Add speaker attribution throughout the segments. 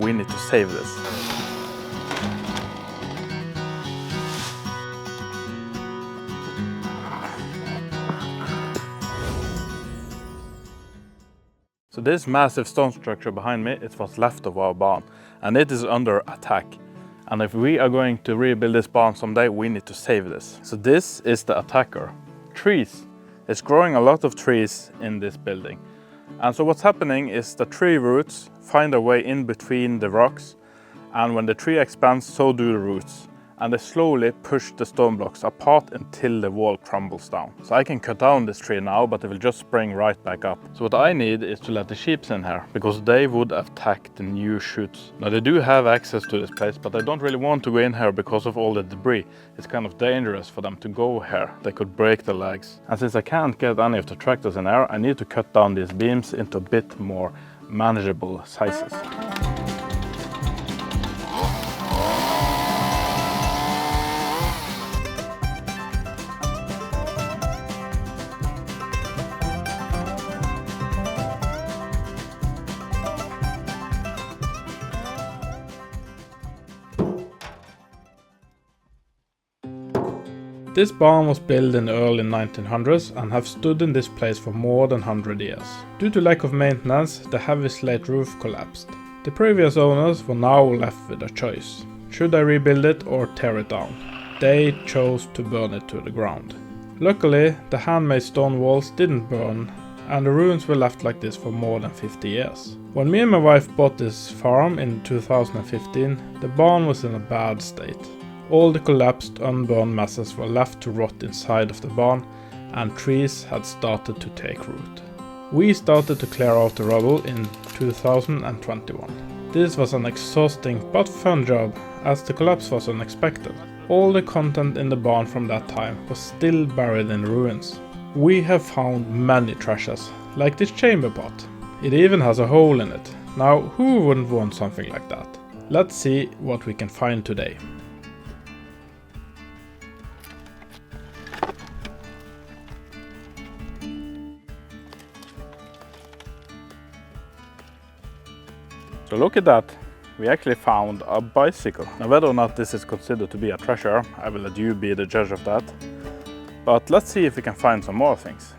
Speaker 1: we need to save this. So this massive stone structure behind me is what's left of our barn, and it is under attack. And if we are going to rebuild this barn someday, we need to save this. So this is the attacker. Trees. It's growing a lot of trees in this building. And so what's happening is the tree roots find their way in between the rocks, and when the tree expands, so do the roots. And they slowly push the stone blocks apart until the wall crumbles down. So I can cut down this tree now, but it will just spring right back up. So what I need is to let the sheep in here, because they would attack the new shoots. Now they do have access to this place, but I don't really want to go in here because of all the debris. It's kind of dangerous for them to go here. They could break the legs. And since I can't get any of the tractors in here, I need to cut down these beams into a bit more manageable sizes. This barn was built in the early 1900s and have stood in this place for more than 100 years. Due to lack of maintenance, the heavy slate roof collapsed. The previous owners were now left with a choice. Should they rebuild it or tear it down? They chose to burn it to the ground. Luckily, the handmade stone walls didn't burn, and the ruins were left like this for more than 50 years. When me and my wife bought this farm in 2015, the barn was in a bad state. All the collapsed, unburned masses were left to rot inside of the barn, and trees had started to take root. We started to clear out the rubble in 2021. This was an exhausting but fun job, as the collapse was unexpected. All the content in the barn from that time was still buried in ruins. We have found many treasures, like this chamber pot. It even has a hole in it. Now, who wouldn't want something like that? Let's see what we can find today. So look at that, we actually found a bicycle. Now whether or not this is considered to be a treasure, I will let you be the judge of that. But let's see if we can find some more things.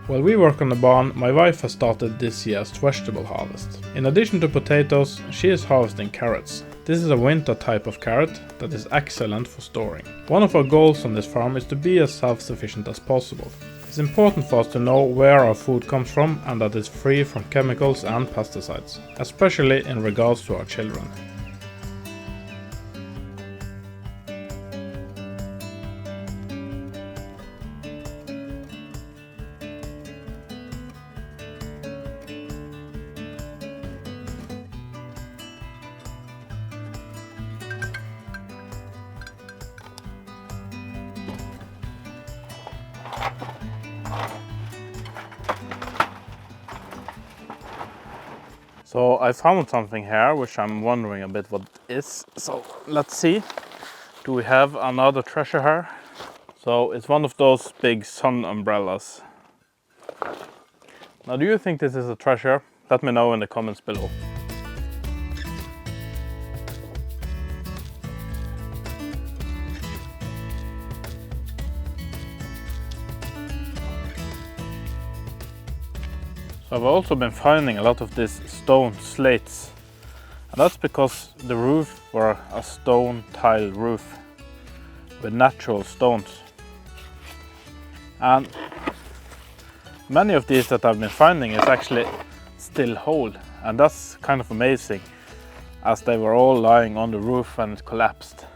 Speaker 1: While we work on the barn, my wife has started this year's vegetable harvest. In addition to potatoes, she is harvesting carrots. This is a winter type of carrot that is excellent for storing. One of our goals on this farm is to be as self-sufficient as possible. It's important for us to know where our food comes from and that it's free from chemicals and pesticides, especially in regards to our children. So I found something here which I'm wondering a bit what it is. So let's see. Do we have another treasure here? So it's one of those big sun umbrellas. Now do you think this is a treasure? Let me know in the comments below. I've also been finding a lot of these stone slates, and that's because the roof were a stone tile roof with natural stones. And many of these that I've been finding is actually still whole, and that's kind of amazing, as they were all lying on the roof when it collapsed.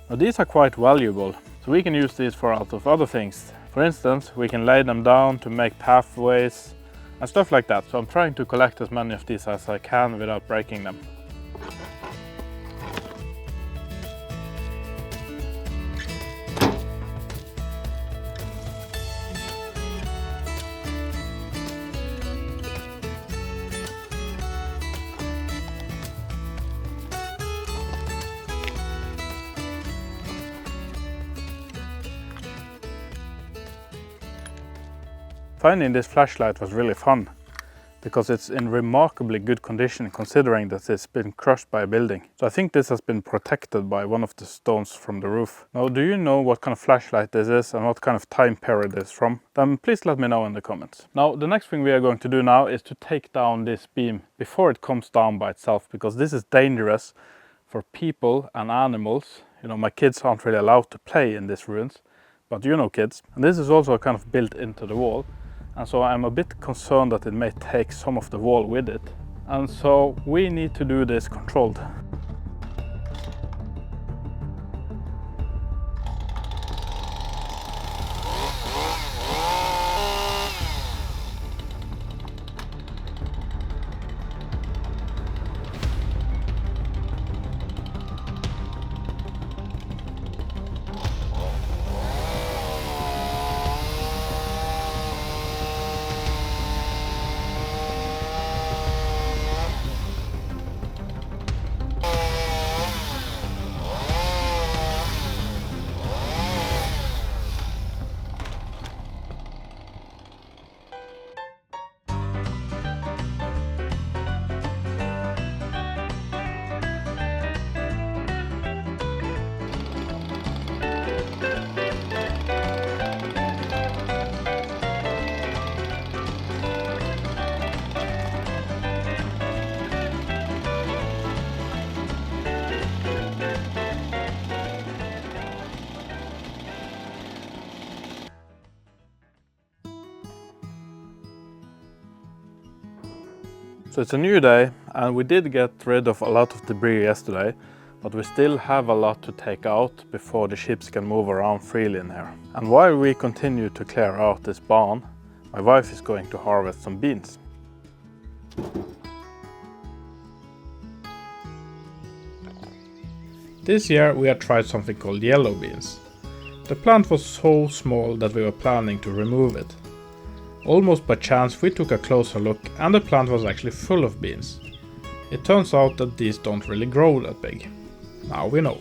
Speaker 1: Now these are quite valuable, so we can use these for a lot of other things. For instance, we can lay them down to make pathways and stuff like that. So I'm trying to collect as many of these as I can without breaking them. Finding this flashlight was really fun, because it's in remarkably good condition considering that it's been crushed by a building. So I think this has been protected by one of the stones from the roof. Now, do you know what kind of flashlight this is and what kind of time period it's from? Then please let me know in the comments. Now, the next thing we are going to do now is to take down this beam before it comes down by itself, because this is dangerous for people and animals. You know, my kids aren't really allowed to play in these ruins, but you know kids. And this is also kind of built into the wall. And so I'm a bit concerned that it may take some of the wall with it. And so we need to do this controlled. So it's a new day, and we did get rid of a lot of debris yesterday, but we still have a lot to take out before the ships can move around freely in here. And while we continue to clear out this barn, my wife is going to harvest some beans. This year we have tried something called yellow beans. The plant was so small that we were planning to remove it. Almost by chance we took a closer look, and the plant was actually full of beans. It turns out that these don't really grow that big. Now we know.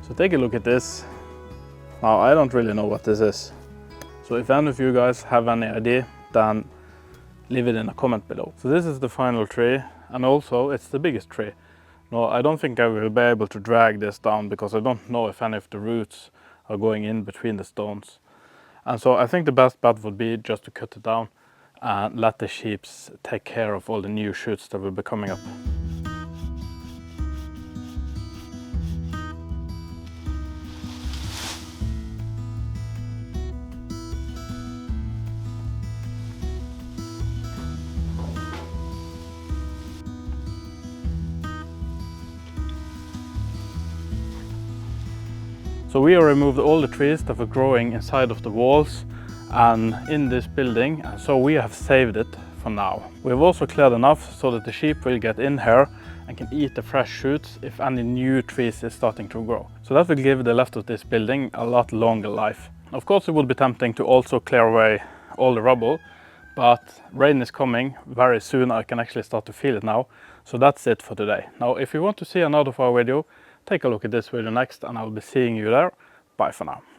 Speaker 1: So take a look at this. Now I don't really know what this is. So if any of you guys have any idea, then leave it in a comment below. So this is the final tree, and also it's the biggest tree. No, I don't think I will be able to drag this down because I don't know if any of the roots are going in between the stones. And so I think the best bet would be just to cut it down and let the sheep take care of all the new shoots that will be coming up. So we have removed all the trees that were growing inside of the walls and in this building, and so we have saved it for now. We have also cleared enough so that the sheep will get in here and can eat the fresh shoots if any new trees is starting to grow. So that will give the rest of this building a lot longer life. Of course, it would be tempting to also clear away all the rubble, but rain is coming very soon. I can actually start to feel it now. So that's it for today. Now, if you want to see another of our video, take a look at this video next, and I'll be seeing you there. Bye for now.